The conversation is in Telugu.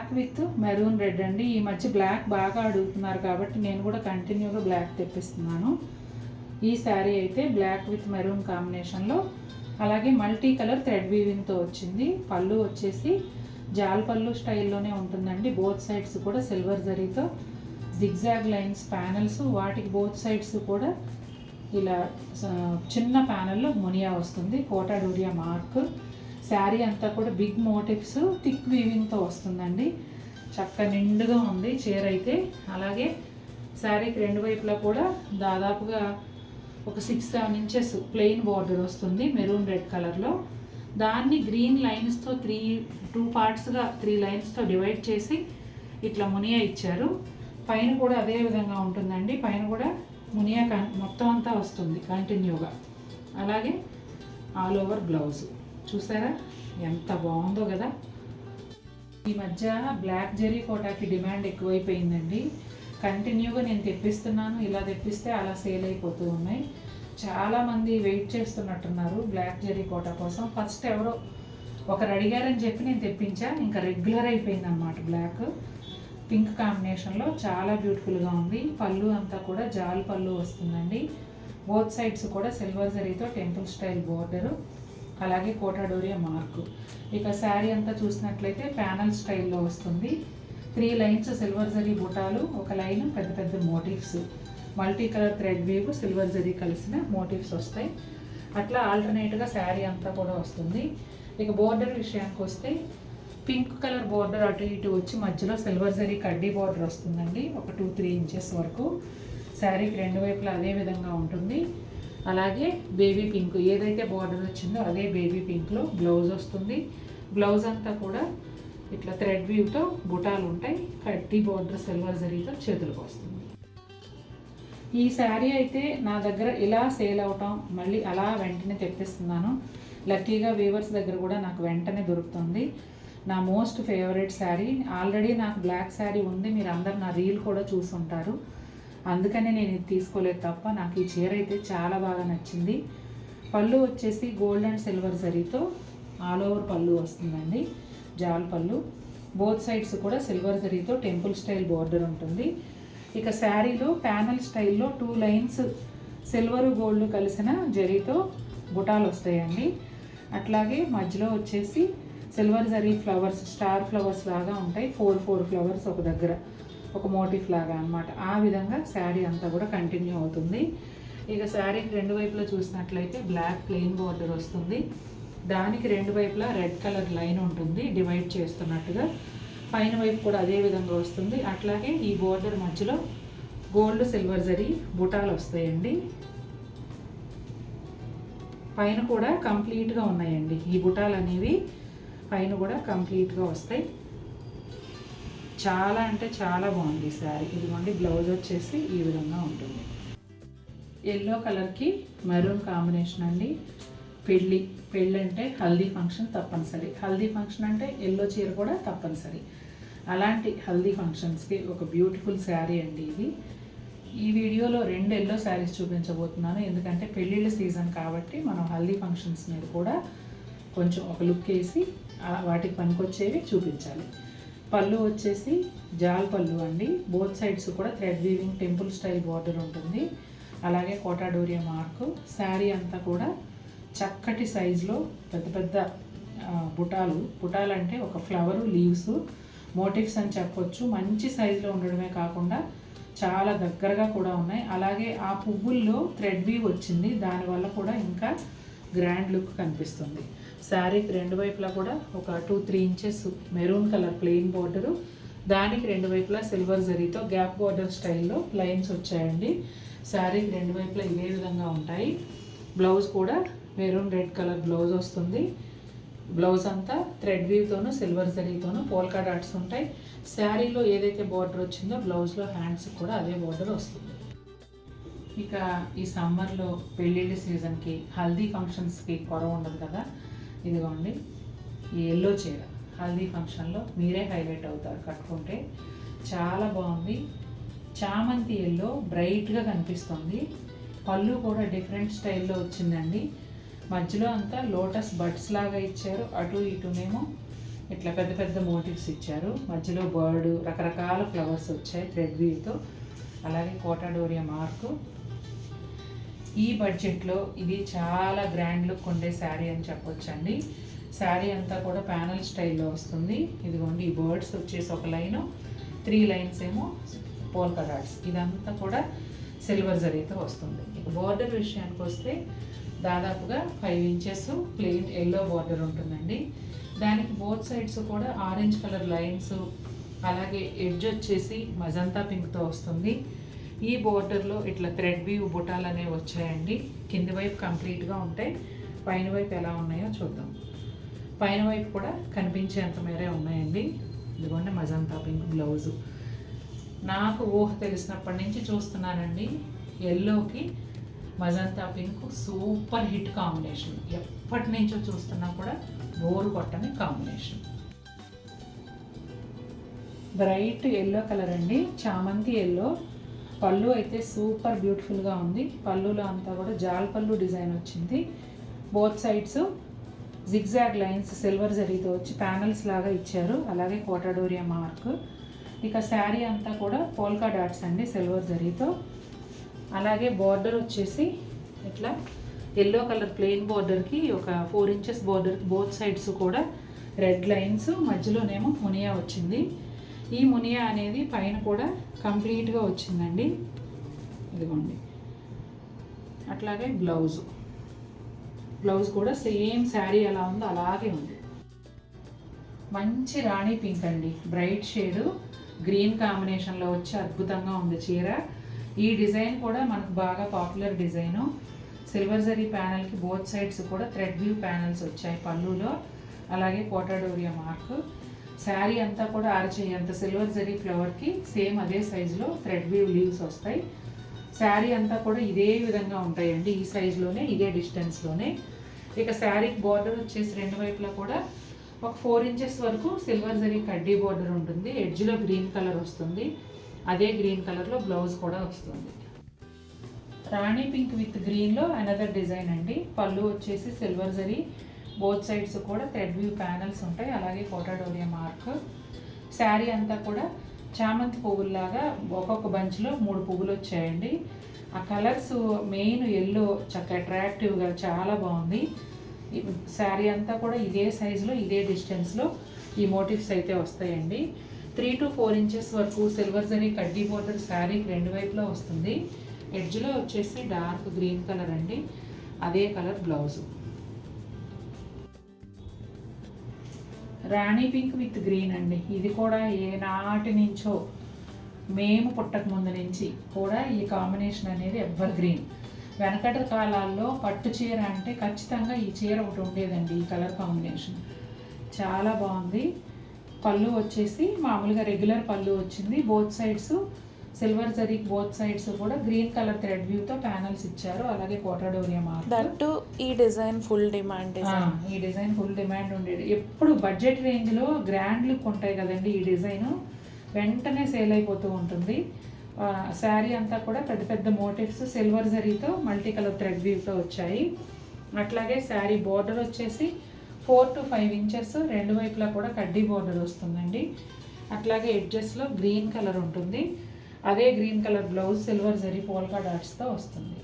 బ్లాక్ విత్ మెరూన్ రెడ్ అండి. ఈ మధ్య బ్లాక్ బాగా అడుగుతున్నారు కాబట్టి నేను కూడా కంటిన్యూగా బ్లాక్ తెప్పిస్తున్నాను. ఈ శారీ అయితే బ్లాక్ విత్ మెరూన్ కాంబినేషన్లో, అలాగే మల్టీ కలర్ థ్రెడ్ వీవింగ్తో వచ్చింది. పళ్ళు వచ్చేసి జాల్ పళ్ళు స్టైల్లోనే ఉంటుందండి. బోత్ సైడ్స్ కూడా సిల్వర్ జరీతో జిగ్జాగ్ లైన్స్ ప్యానల్స్, వాటికి బోత్ సైడ్స్ కూడా ఇలా చిన్న ప్యానల్లో మునియా వస్తుంది, కోటా డోరియా మార్క్. శారీ అంతా కూడా బిగ్ మోటివ్స్ థిక్ వీవింగ్తో వస్తుందండి. చక్క నిండుగా ఉంది చీర అయితే. అలాగే శారీకి రెండు వైపులా కూడా దాదాపుగా ఒక 6-7 ఇంచెస్ ప్లెయిన్ బార్డర్ వస్తుంది మెరూన్ రెడ్ కలర్లో. దాన్ని గ్రీన్ లైన్స్తో 2 పార్ట్స్గా 3 లైన్స్తో డివైడ్ చేసి ఇట్లా మునియా ఇచ్చారు. పైన కూడా అదే విధంగా ఉంటుందండి. పైన కూడా మునియా మొత్తం అంతా వస్తుంది కంటిన్యూగా. అలాగే ఆల్ ఓవర్ బ్లౌజ్ చూసారా ఎంత బాగుందో కదా. ఈ మధ్య బ్లాక్ జెరీ కోటాకి డిమాండ్ ఎక్కువైపోయిందండి. కంటిన్యూగా నేను తెప్పిస్తున్నాను, ఇలా తెప్పిస్తే అలా సేల్ అయిపోతూ ఉన్నాయి. చాలామంది వెయిట్ చేస్తున్నట్టున్నారు బ్లాక్ జెరీ కోటా కోసం. ఫస్ట్ ఎవరో ఒకరు అడిగారని చెప్పి నేను తెప్పించా, ఇంకా రెగ్యులర్ అయిపోయింది అనమాట. బ్లాక్ పింక్ కాంబినేషన్లో చాలా బ్యూటిఫుల్గా ఉంది. పళ్ళు అంతా కూడా జాల్ పళ్ళు వస్తుందండి. బోత్ సైడ్స్ కూడా సిల్వర్ జరీతో టెంపుల్ స్టైల్ బోర్డరు, అలాగే కోటా డోరియా మార్కు. ఇక శారీ అంతా చూసినట్లయితే ప్యానల్ స్టైల్లో వస్తుంది. 3 లైన్స్ సిల్వర్ జరీ బుటాలు, ఒక లైన్ పెద్ద పెద్ద motifs, multi colour thread weave silver zari కలిసిన మోటివ్స్ వస్తాయి. అట్లా ఆల్టర్నేట్గా శారీ అంతా కూడా వస్తుంది. ఇక బోర్డర్ విషయానికి వస్తే పింక్ కలర్ బోర్డర్ అటు ఇటు వచ్చి మధ్యలో సిల్వర్ జరీ కడ్డీ బోర్డర్ వస్తుందండి, ఒక 2-3 ఇంచెస్ వరకు. శారీకి రెండు వైపులా అదే విధంగా ఉంటుంది. అలాగే బేబీ పింక్ ఏదైతే బార్డర్ వచ్చిందో అదే బేబీ పింక్లో బ్లౌజ్ వస్తుంది. బ్లౌజ్ అంతా కూడా ఇట్లా థ్రెడ్ వీవ్తో బుటాలు ఉంటాయి. కడ్డీ బార్డర్ సిల్వర్ జరీతో చేతులకు వస్తుంది. ఈ శారీ అయితే నా దగ్గర ఇలా సేల్ అవటం, మళ్ళీ అలా వెంటనే తెప్పిస్తున్నాను. లక్కీగా వీవర్స్ దగ్గర కూడా నాకు వెంటనే దొరుకుతుంది. నా మోస్ట్ ఫేవరెట్ శారీ. ఆల్రెడీ నాకు బ్లాక్ శారీ ఉంది, మీరు అందరు నా రీల్ కూడా చూసుంటారు. అందుకనే నేను ఇది తీసుకోలేదు తప్ప నాకు ఈ చీర అయితే చాలా బాగా నచ్చింది. పళ్ళు వచ్చేసి గోల్డ్ అండ్ సిల్వర్ జరీతో ఆల్ ఓవర్ పళ్ళు వస్తుందండి, జాల్ పళ్ళు. బోత్ సైడ్స్ కూడా సిల్వర్ జరీతో టెంపుల్ స్టైల్ బోర్డర్ ఉంటుంది. ఇక శారీలో ప్యానల్ స్టైల్లో 2 లైన్స్ సిల్వర్ గోల్డ్ కలిసిన జరీతో బుటాలు వస్తాయండి. అట్లాగే మధ్యలో వచ్చేసి silver zari flowers, star flowers లాగా ఉంటాయి. 4 ఫ్లవర్స్ ఒక దగ్గర ఒక మోటిఫ్ లాగా అనమాట. ఆ విధంగా శారీ అంతా కూడా కంటిన్యూ అవుతుంది. ఇక శారీకి రెండు వైపులా చూసినట్లయితే బ్లాక్ ప్లెయిన్ బార్డర్ వస్తుంది. దానికి రెండు వైపులా రెడ్ కలర్ లైన్ ఉంటుంది డివైడ్ చేస్తున్నట్టుగా. పైన వైపు కూడా అదే విధంగా వస్తుంది. అట్లాగే ఈ బోర్డర్ మధ్యలో గోల్డ్ సిల్వర్ జరీ బుటాలు వస్తాయండి. పైన కూడా కంప్లీట్గా ఉన్నాయండి ఈ బుటాలు అనేవి, పైన కూడా కంప్లీట్గా వస్తాయి. చాలా అంటే చాలా బాగుంది శారీ. ఇదిగోండి బ్లౌజ్ వచ్చేసి ఈ విధంగా ఉంటుంది. ఎల్లో కలర్కి మెరూన్ కాంబినేషన్ అండి. పెళ్ళి అంటే హల్దీ ఫంక్షన్ తప్పనిసరి. హల్దీ ఫంక్షన్ అంటే ఎల్లో చీర కూడా తప్పనిసరి. అలాంటి హల్దీ ఫంక్షన్స్కి ఒక బ్యూటిఫుల్ శారీ అండి ఇది. ఈ వీడియోలో 2 ఎల్లో శారీస్ చూపించబోతున్నాను, ఎందుకంటే పెళ్ళిళ్ళ సీజన్ కాబట్టి మనం హల్దీ ఫంక్షన్స్ మీద కూడా కొంచెం ఒక లుక్ వేసి వాటికి పనికొచ్చేవి చూపించాలి. పళ్ళు వచ్చేసి జాల్ పళ్ళు అండి. బోత్ సైడ్స్ కూడా thread weaving temple style border ఉంటుంది. అలాగే కోటా డోరియా మార్కు. శారీ అంతా కూడా చక్కటి సైజులో పెద్ద పెద్ద బుటాలు అంటే ఒక ఫ్లవరు, లీవ్స్, మోటివ్స్ అని చెప్పొచ్చు. మంచి సైజులో ఉండడమే కాకుండా చాలా దగ్గరగా కూడా ఉన్నాయి. అలాగే ఆ పువ్వుల్లో థ్రెడ్ వీవ్ వచ్చింది, దానివల్ల కూడా ఇంకా గ్రాండ్ లుక్ కనిపిస్తుంది. శారీకి రెండు వైపులా కూడా ఒక 2-3 inches maroon colour plain border, దానికి రెండు వైపులా సిల్వర్ జరీతో గ్యాప్ బార్డర్ స్టైల్లో లైన్స్ వచ్చాయండి. శారీకి రెండు వైపులా ఇదే విధంగా ఉంటాయి. బ్లౌజ్ కూడా మెరూన్ రెడ్ కలర్ బ్లౌజ్ వస్తుంది. బ్లౌజ్ అంతా థ్రెడ్ వీవ్తోనూ సిల్వర్ జరీతోనూ పోల్కా డాట్స్ ఉంటాయి. శారీలో ఏదైతే బార్డర్ వచ్చిందో బ్లౌజ్లో హ్యాండ్స్ కూడా అదే బార్డర్ వస్తుంది. ఇక ఈ సమ్మర్లో పెళ్ళిళ్ళ సీజన్కి హల్దీ ఫంక్షన్స్కి కొరవ ఉండదు కదా. ఇదిగోండి ఈ ఎల్లో చీర హల్దీ ఫంక్షన్లో మీరే హైలైట్ అవుతారు కట్టుకుంటే. చాలా బాగుంది. చామంతి ఎల్లో బ్రైట్గా కనిపిస్తుంది. పళ్ళు కూడా డిఫరెంట్ స్టైల్లో వచ్చిందండి. మధ్యలో అంతా లోటస్ బడ్స్ లాగా ఇచ్చారు, అటు ఇటునేమో ఇట్లా పెద్ద పెద్ద మోటివ్స్ ఇచ్చారు. మధ్యలో బర్డ్, రకరకాల ఫ్లవర్స్ వచ్చాయి థ్రెడ్ వీవ్తో. అలాగే కోటాడోరియా మార్కు. ఈ బడ్జెట్లో ఇది చాలా గ్రాండ్ లుక్ ఉండే శారీ అని చెప్పొచ్చండి. శారీ అంతా కూడా ప్యానల్ స్టైల్లో వస్తుంది. ఇదిగోండి ఈ బర్డ్స్ వచ్చేసి ఒక లైను, 3 లైన్స్ ఏమో పోల్కా డాట్స్. ఇదంతా కూడా సిల్వర్ జరీతో వస్తుంది. ఇక బోర్డర్ విషయానికి వస్తే దాదాపుగా 5 ఇంచెస్ ప్లెయిన్ ఎల్లో బోర్డర్ ఉంటుందండి. దానికి బోత్ సైడ్స్ కూడా ఆరెంజ్ కలర్ లైన్స్, అలాగే ఎడ్జ్ వచ్చేసి మజంతా పింక్తో వస్తుంది. ఈ బోర్డర్లో ఇట్లా థ్రెడ్ వీవ్ బుటాలు అనేవి వచ్చాయండి. కింది వైపు కంప్లీట్గా ఉంటాయి, పైన వైపు ఎలా ఉన్నాయో చూద్దాం. పైన వైపు కూడా కనిపించేంత మేరే ఉన్నాయండి. ఇదిగోండి మజంతా పింక్ బ్లౌజు. నాకు ఊహ తెలిసినప్పటి నుంచి చూస్తున్నానండి, ఎల్లోకి magenta pink super hit combination. ఎప్పటి నుంచో చూస్తున్నా కూడా బోరు కొట్టని కాంబినేషన్. బ్రైట్ ఎల్లో కలర్ అండి, చామంతి ఎల్లో. పళ్ళు అయితే సూపర్ బ్యూటిఫుల్గా ఉంది. పళ్ళులో అంతా కూడా జాల్ పళ్ళు డిజైన్ వచ్చింది. Both sides zigzag lines silver జరీతో వచ్చి ప్యానల్స్ లాగా ఇచ్చారు. అలాగే కోటాడోరియా మార్క్. ఇక శారీ అంతా కూడా పోల్కా డాట్స్ అండి సిల్వర్ జరీతో. అలాగే బార్డర్ వచ్చేసి ఇట్లా ఎల్లో కలర్ ప్లెయిన్ బార్డర్కి ఒక 4 ఇంచెస్ బార్డర్కి బోత్ సైడ్స్ కూడా రెడ్ లైన్స్, మధ్యలోనేమో మునియా వచ్చింది. ఈ మునియా అనేది పైన కూడా కంప్లీట్గా వచ్చిందండి. ఇదిగోండి. అట్లాగే బ్లౌజ్ కూడా సేమ్ శారీ ఎలా ఉందో అలాగే ఉంది. మంచి రాణి పింక్ అండి, బ్రైట్ షేడు గ్రీన్ కాంబినేషన్లో వచ్చి అద్భుతంగా ఉంది చీర. ఈ డిజైన్ కూడా మనకు బాగా పాపులర్ డిజైను. సిల్వర్ జరీ ప్యానల్కి బోత్ సైడ్స్ కూడా థ్రెడ్ వ్యూ ప్యానల్స్ వచ్చాయి పళ్ళులో. అలాగే కోటాడోరియా మార్క్. శారీ అంతా కూడా అరచేయంత సిల్వర్ జరీ ఫ్లవర్కి సేమ్ అదే సైజులో థ్రెడ్ వ్యూ లీవ్స్ వస్తాయి. శారీ అంతా కూడా ఇదే విధంగా ఉంటాయండి, ఈ సైజులోనే, ఇదే డిస్టెన్స్లోనే. ఇక శారీకి బార్డర్ వచ్చేసి 2 వైపులా కూడా ఒక 4 ఇంచెస్ వరకు సిల్వర్ జరీ కడ్డీ బార్డర్ ఉంటుంది. ఎడ్జ్లో గ్రీన్ కలర్ వస్తుంది. అదే గ్రీన్ కలర్లో బ్లౌజ్ కూడా వస్తుంది. రాణి పింక్ విత్ గ్రీన్లో అనదర్ డిజైన్ అండి. పళ్ళు వచ్చేసి సిల్వర్ జరీ, బోత్ సైడ్స్ కూడా థ్రెడ్ వ్యూ ప్యానల్స్ ఉంటాయి. అలాగే కోటాడోరియా మార్క్. శారీ అంతా కూడా చామంతి పువ్వుల్లాగా ఒక్కొక్క బంచ్లో 3 పువ్వులు వచ్చాయండి. ఆ కలర్స్ మెయిన్ ఎల్లో చక్కగా అట్రాక్టివ్గా చాలా బాగుంది. శారీ అంతా కూడా ఇదే సైజులో, ఇదే డిస్టెన్స్లో ఈ మోటివ్స్ అయితే వస్తాయండి. 3 to 4 ఇంచెస్ వరకు సిల్వర్ జరీ కడ్డీ బోర్డర్ శారీకి 2 వైపులా వస్తుంది. ఎడ్జ్లో వచ్చేసి డార్క్ గ్రీన్ కలర్ అండి, అదే colour blouse. Rani pink with green అండి. ఇది కూడా ఏనాటి నుంచో, మేము పుట్టక ముందు నుంచి కూడా ఈ కాంబినేషన్ అనేది ఎవర్ గ్రీన్. వెనకటి కాలాల్లో పట్టు చీర అంటే ఖచ్చితంగా ఈ చీర ఒకటి ఉండేదండి. ఈ కలర్ కాంబినేషన్ చాలా బాగుంది. పళ్ళు వచ్చేసి మామూలుగా రెగ్యులర్ పళ్ళు వచ్చింది. Both sides silver zari, both sides కూడా గ్రీన్ కలర్ థ్రెడ్ వ్యూతో ప్యానల్స్ ఇచ్చారు. అలాగే కోటాడోరియా మార్క్. ఈ డిజైన్ ఫుల్ డిమాండ్. ఈ డిజైన్ ఫుల్ డిమాండ్ ఉండేది. ఎప్పుడు బడ్జెట్ రేంజ్లో గ్రాండ్ లుక్ ఉంటాయి కదండి, ఈ డిజైన్ వెంటనే సేల్ అయిపోతూ ఉంటుంది. శారీ అంతా కూడా పెద్ద పెద్ద మోటివ్స్ సిల్వర్ జరీతో మల్టీ కలర్ థ్రెడ్ వ్యూతో వచ్చాయి. అట్లాగే శారీ బోర్డర్ వచ్చేసి 4 to 5 ఇంచెస్ 2 వైపులా కూడా కడ్డీ బోర్డర్ వస్తుందండి. అట్లాగే ఎడ్జెస్లో గ్రీన్ కలర్ ఉంటుంది. అదే green colour blouse silver zari polka డాట్స్తో వస్తుంది.